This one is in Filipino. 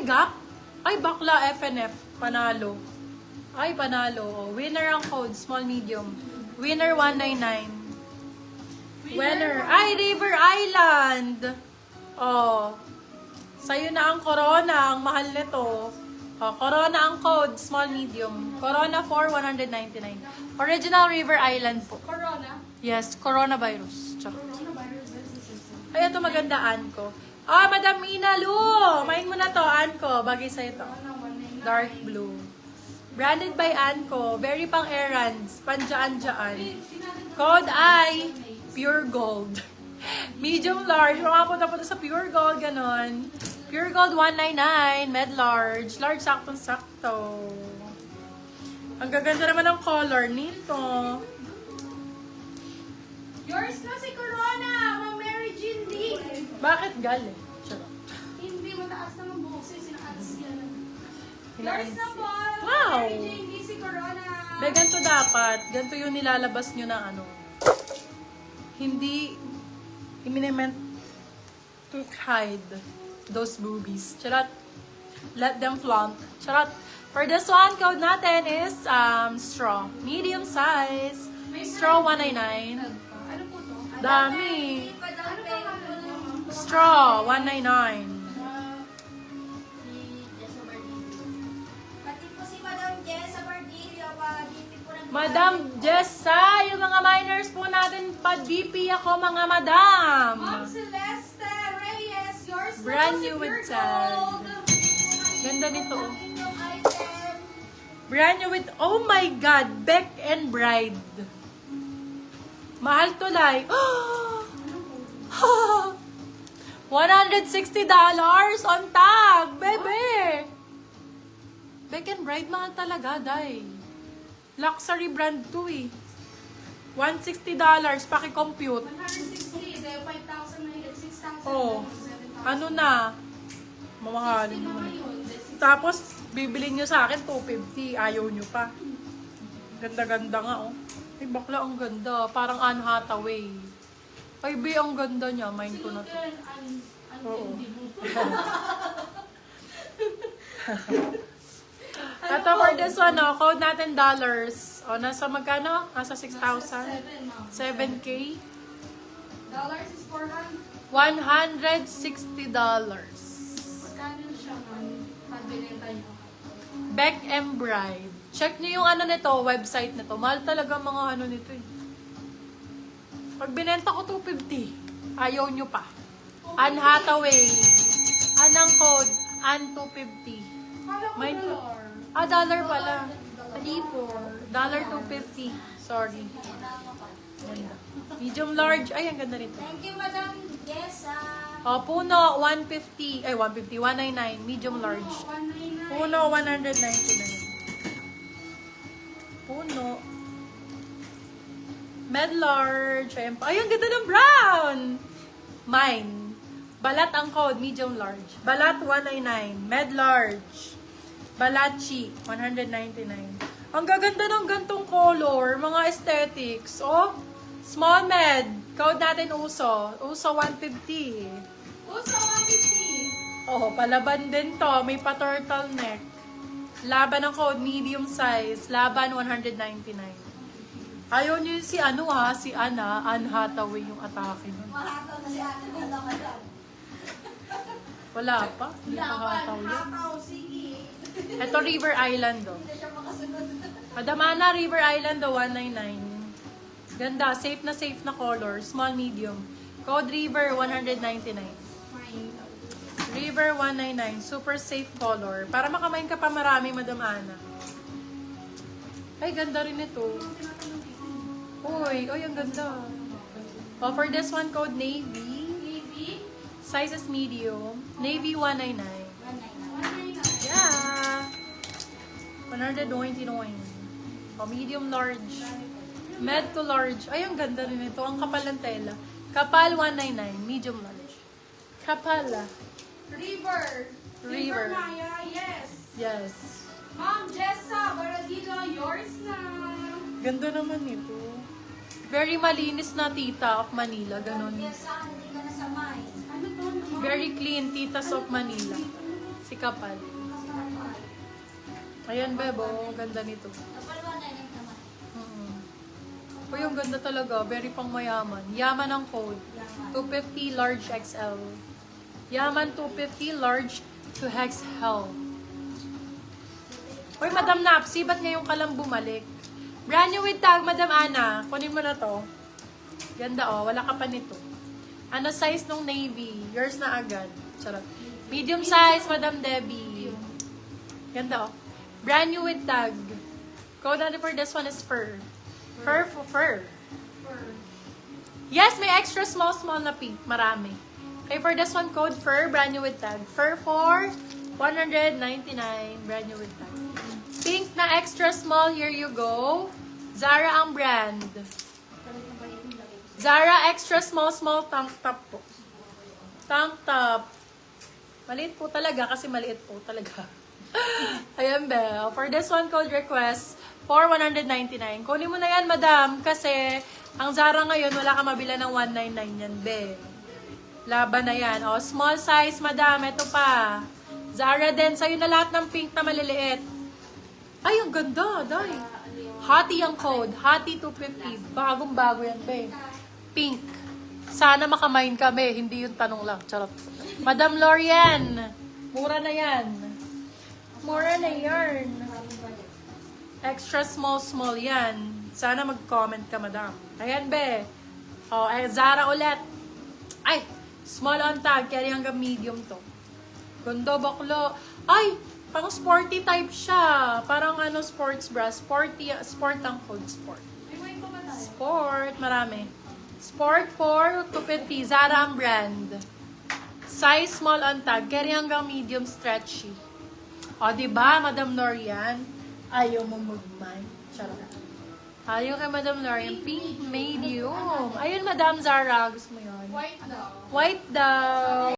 Gap? Ay, bakla, FNF. Panalo. Ay, panalo. Winner ang code, small, medium. Winner 199. Winner. Ay, River Island. Oh. Sa'yo na ang Corona. Ang mahal nito. Oh, Corona ang code, small, medium. Corona for 199. Original River Island po. Corona? Yes, coronavirus. Charot. Coronavirus. Ay, ito magandaan ko. Ah, Madam Ina Lu. Main mo na to, Anko. Bagay sa'yo to. Dark blue. Branded by Anko. Very pang errands. Panjaan-jaan. Code ay Pure Gold. Medium large. Mga punta sa Pure Gold, ganon. Pure Gold 199. Med large. Large, saktong-sakto. Ang gaganda naman ng color nito. Yours na si Corona! Ma'am Mary Jean Lee! Bakit gal eh? Charot. Hindi, mataas na ng boses. Sinakatas yan. Hinaayos. Yours na po! Wow! Mary Jean Lee si Corona! Be, ganito dapat. Ganito yung nilalabas nyo na ano. Hindi meant to hide those boobies. Charot. Let them flaunt. Charot. For this one, code natin is straw. Medium size. Straw 199. Ano po to? Dami. Ano pa? Straw 199. Pati po si Madam Jessa Bardillo, DP po ng... Madam Jessa, yung mga minors po natin, pa-DP ako mga madam. Ma'am Celeste Reyes, yours Brand na new si with Pure tag. Gold. Ganda nito. Ang inyong item. Brand new with, oh my God, Beck and Bride. Mahal to like, $160 on tag, bebe. Beck and Bride, mahal talaga, day. Luxury brand to eh. $160, paki-compute. 160, dahil 5,000 na higit, 6,000. Oh, 7,000. ano na, mamahalin Sino naman. naman yun? Tapos, bibilin nyo sa akin, $250. Ayaw nyo pa. Ganda-ganda nga, oh. Ay, bakla, ang ganda. Parang Anne Hathaway. Ay, be, ang ganda niya. Mind ko na to. Oo. Ito for this one, oh, code natin dollars. O, nasa magkano? Nasa 6,000? 7K? Dollars is 400. $160. Magkano siya, ma'am? Pag-binenta niyo. Beck and Bride. Check nyo yung ano nito, website nito. Mahal talaga mga ano nito eh. Pag binenta ko $250, ayaw nyo pa. Anne Hathaway. Anong code? Anne 250. Kala ko May- dollar. Dollar pala. Hindi po. $250. Sorry. Ganda. Medium large. Ay, ang ganda nito. Thank you, Madam Jessa. O, puno, 150. Ay, 150. 199. Medium large. 199. Puno, 199. Puno. Med large. Ay, ang ganda ng brown. Mine. Balat ang code, medium large. Balat, 199. Med large. Balachi, 199. Ang gaganda ng gantong color. Mga aesthetics. Oh, small med. Code natin uso. Uso, 150. Uso 150. Oh, palaban din to. May pa-turtleneck. Laban ng code, medium size. Laban, 199. Ayaw niyo si ano ha, si Anne Hathaway yung atake niya. Mahataw na si Ate Madam Madam. Wala pa. Hindi pa Hathaway yan. Hataw, sige. Ito, River Island, oh. Hindi na siya makasunod. Madam Ana, River Island, oh, 199. Ganda, safe na color. Small, medium. Code River, 199. River 199, super safe color. Para makamain ka pa marami, Madam Ana. Ay, ganda rin ito. Uy, ang ganda. Oh, for this one, code Navy. Navy. Size is medium. Navy 199. 199. Yeah. 199. Oh, medium large. Med to large. Ay, ang ganda rin ito. Ang kapal ng tela. Kapal 199, medium large. Kapal. River. River. Maya, yes. Yes. Ma'am Jessa Baradillo, yours na. Ganda naman ito. Very malinis na tita of Manila. Ganon. Jessa, hindi ka nasamay. Ano to? Ma'am? Very clean titas of Manila. Si Kapal. Ayan, Bebo. Ganda nito. Kapalwa na yung naman. Uy, yung ganda talaga. Very pang mayaman. Yaman ang code. 250 large XL. Yaman 250 large to XL. Uy, Madam Napsi, ba't ngayon ka lang bumalik? Brand new with tag, Madam Ana. Kunin mo na to. Ganda oh, wala ka pa nito. Ano size nung navy? Yours na agad. Charot. Medium size, Madam Debbie. Ganda oh. Brand new with tag. Code natin for this one is fur. Fur. Yes, may extra small na pink. Marami. Okay, for this one, code fur, brand new with tag. Fur for $199, brand new with tag. Pink na extra small, here you go. Zara ang brand. Zara extra small tank top po. Tank top. Maliit po talaga kasi maliit po talaga. Ayan be. For this one, code request for $199. Kunin mo na yan, madam, kasi ang Zara ngayon, wala ka mabila ng $199 yan, be. Laban na yan. O, small size, madam. Ito pa. Zara din. Sa'yo na lahat ng pink na maliliit. Ay, ang ganda, day. Hottie ang code. Hottie 250. Bagong-bago yan, be. Pink. Sana makamain kami. Hindi yung tanong lang. Charot. Madam Lorian. Mura na yan. Mura na yarn. Extra small yan. Sana mag-comment ka, madam. Ayan, be. O, Zara ulit. Ay, small on tag. Carry hanggang medium to. Ganda, baklo. Ay, pang sporty type siya. Parang ano, sports bra. Sporty, sport ang code, sport. Sport, marami. Sport for 250. Zara ang brand. Size small on tag. Carry hanggang medium stretchy. O, diba, Madam Norian? Ayaw mo mag-mind. Charot. Ayaw kay Madam Norian. Pink medium. Ayun, Madam Zara. Gusto mo yun? White daw. White daw.